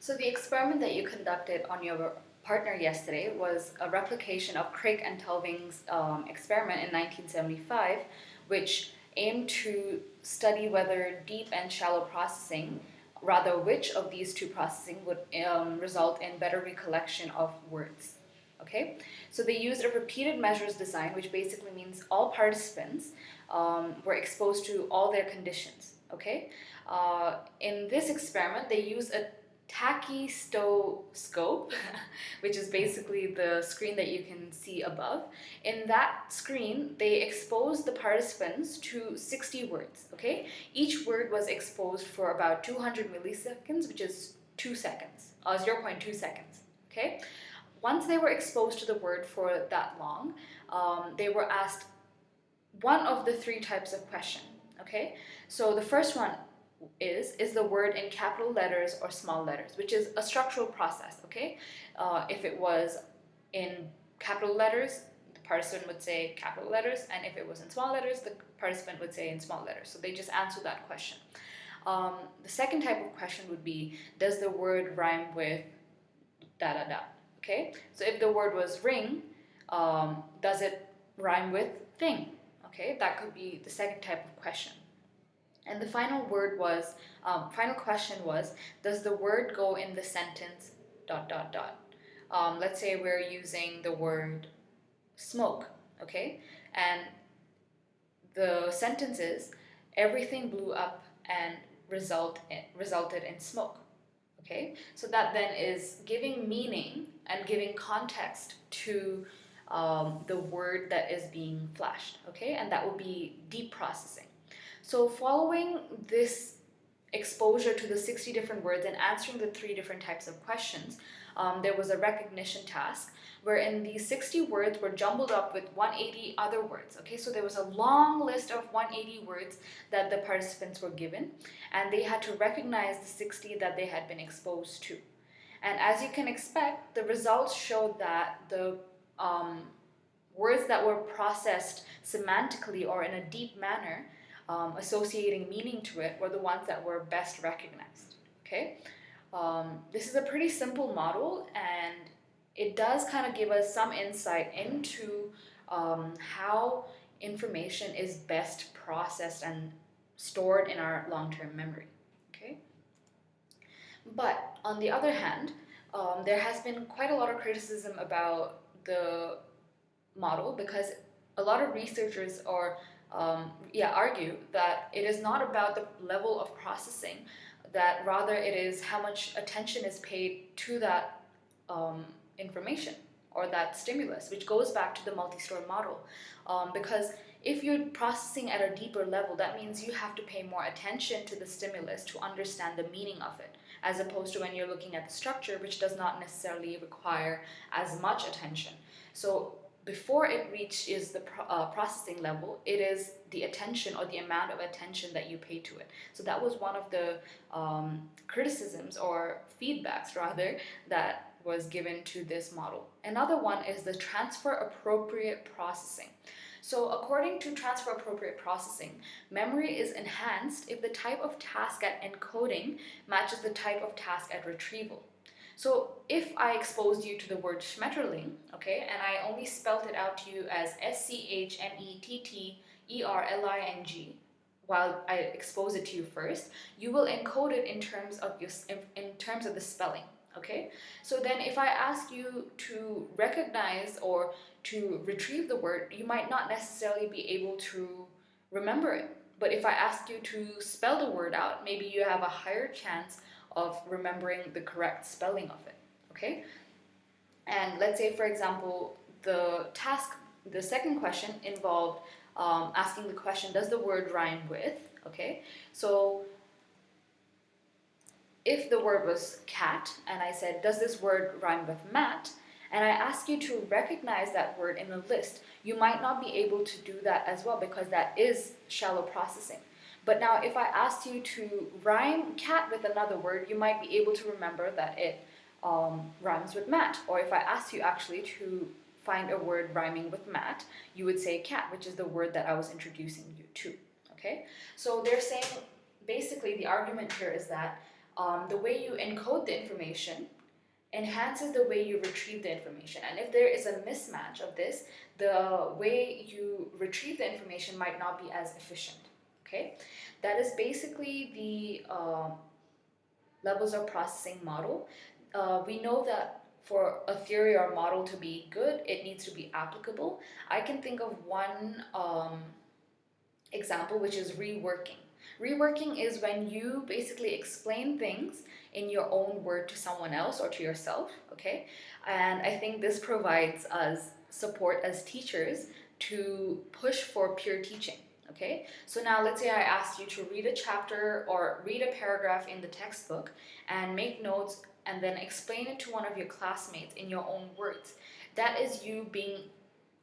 So the experiment that you conducted on your partner yesterday was a replication of Crick and Tulving's experiment in 1975, which aimed to study whether deep and shallow processing, rather which of these two processing would result in better recollection of words. Okay, so they used a repeated measures design, which basically means all participants were exposed to all their conditions. Okay, in this experiment, they used a tachystoscope, which is basically the screen that you can see above. In that screen, they exposed the participants to 60 words, okay? Each word was exposed for about 200 milliseconds, which is 2 seconds, 0.2 seconds, okay? Once they were exposed to the word for that long, they were asked one of the three types of question, okay? So the first one is the word in capital letters or small letters, which is a structural process, okay? If it was in capital letters, the participant would say capital letters, and if it was in small letters, the participant would say in small letters. So they just answer that question. The second type of question would be, does the word rhyme with da da da, okay? So if the word was ring, does it rhyme with thing? Okay, that could be the second type of question. And the final final question was, does the word go in the sentence ... Let's say we're using the word smoke, okay? And the sentence is, everything blew up and resulted in smoke, okay? So that then is giving meaning and giving context to the word that is being flashed, okay? And that will be deep processing. So following this exposure to the 60 different words and answering the 3 different types of questions, there was a recognition task wherein these 60 words were jumbled up with 180 other words. Okay, so there was a long list of 180 words that the participants were given, and they had to recognize the 60 that they had been exposed to. And as you can expect, the results showed that the words that were processed semantically or in a deep manner, associating meaning to it, were the ones that were best recognized. Okay, this is a pretty simple model, and it does kind of give us some insight into how information is best processed and stored in our long-term memory. Okay, but on the other hand, there has been quite a lot of criticism about the model because a lot of researchers argue that it is not about the level of processing, that rather it is how much attention is paid to that information or that stimulus, which goes back to the multi-story model. Because if you're processing at a deeper level, that means you have to pay more attention to the stimulus to understand the meaning of it, as opposed to when you're looking at the structure, which does not necessarily require as much attention. So before it reaches the processing level, it is the attention or the amount of attention that you pay to it. So that was one of the criticisms or feedbacks rather that was given to this model. Another one is the transfer appropriate processing. So according to transfer appropriate processing, memory is enhanced if the type of task at encoding matches the type of task at retrieval. So if I exposed you to the word Schmetterling, okay, and I only spelled it out to you as Schmetterling, while I expose it to you first, you will encode it in terms of the spelling, okay? So then if I ask you to recognize or to retrieve the word, you might not necessarily be able to remember it. But if I ask you to spell the word out, maybe you have a higher chance of remembering the correct spelling of it, okay? And let's say, for example, the second question involved asking the question, does the word rhyme with, okay? So if the word was cat, and I said, does this word rhyme with mat? And I ask you to recognize that word in a list, you might not be able to do that as well because that is shallow processing. But now if I asked you to rhyme cat with another word, you might be able to remember that it rhymes with mat. Or if I asked you actually to find a word rhyming with mat, you would say cat, which is the word that I was introducing you to. Okay? So they're saying, basically the argument here is that the way you encode the information enhances the way you retrieve the information. And if there is a mismatch of this, the way you retrieve the information might not be as efficient. Okay, that is basically the levels of processing model. We know that for a theory or model to be good, it needs to be applicable. I can think of one example, which is reworking. Reworking is when you basically explain things in your own word to someone else or to yourself, okay? And I think this provides us support as teachers to push for peer teaching, okay? So now let's say I asked you to read a chapter or read a paragraph in the textbook and make notes and then explain it to one of your classmates in your own words. That is you being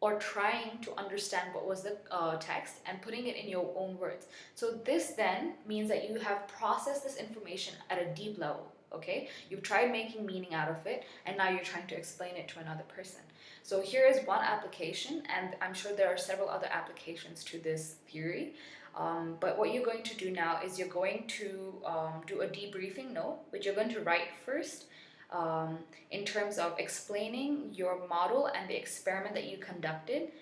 or trying to understand what was the text and putting it in your own words. So this then means that you have processed this information at a deep level, okay? You've tried making meaning out of it, and now you're trying to explain it to another person. So here is one application, and I'm sure there are several other applications to this theory. But what you're going to do now is you're going to do a debriefing note, which you're going to write first, in terms of explaining your model and the experiment that you conducted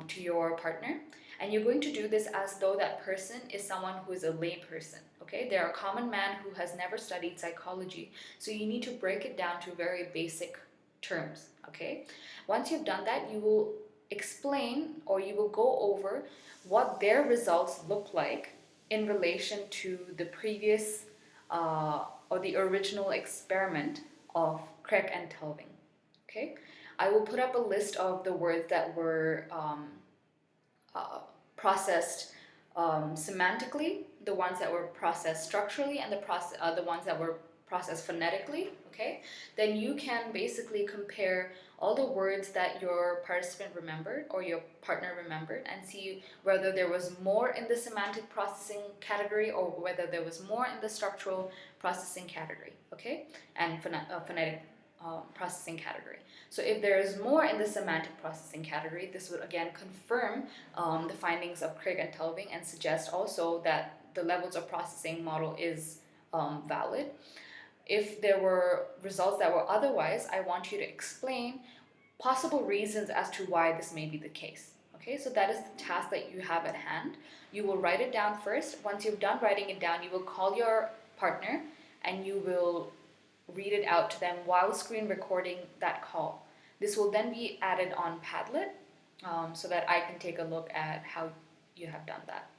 to your partner. And you're going to do this as though that person is someone who is a lay person, okay? They're a common man who has never studied psychology. So you need to break it down to very basic terms, okay? Once you've done that, you will explain or you will go over what their results look like in relation to the previous or the original experiment of Craig and Telving. Okay, I will put up a list of the words that were processed semantically, the ones that were processed structurally, and the ones that were processed phonetically. Okay, then you can basically compare all the words that your participant remembered or your partner remembered and see whether there was more in the semantic processing category or whether there was more in the structural processing category, okay, and phonetic processing category. So if there is more in the semantic processing category, this would again confirm the findings of Craig and Telving and suggest also that the levels of processing model is valid. If there were results that were otherwise, I want you to explain possible reasons as to why this may be the case. Okay, so that is the task that you have at hand. You will write it down first. Once you've done writing it down, you will call your partner and you will read it out to them while screen recording that call. This will then be added on Padlet so that I can take a look at how you have done that.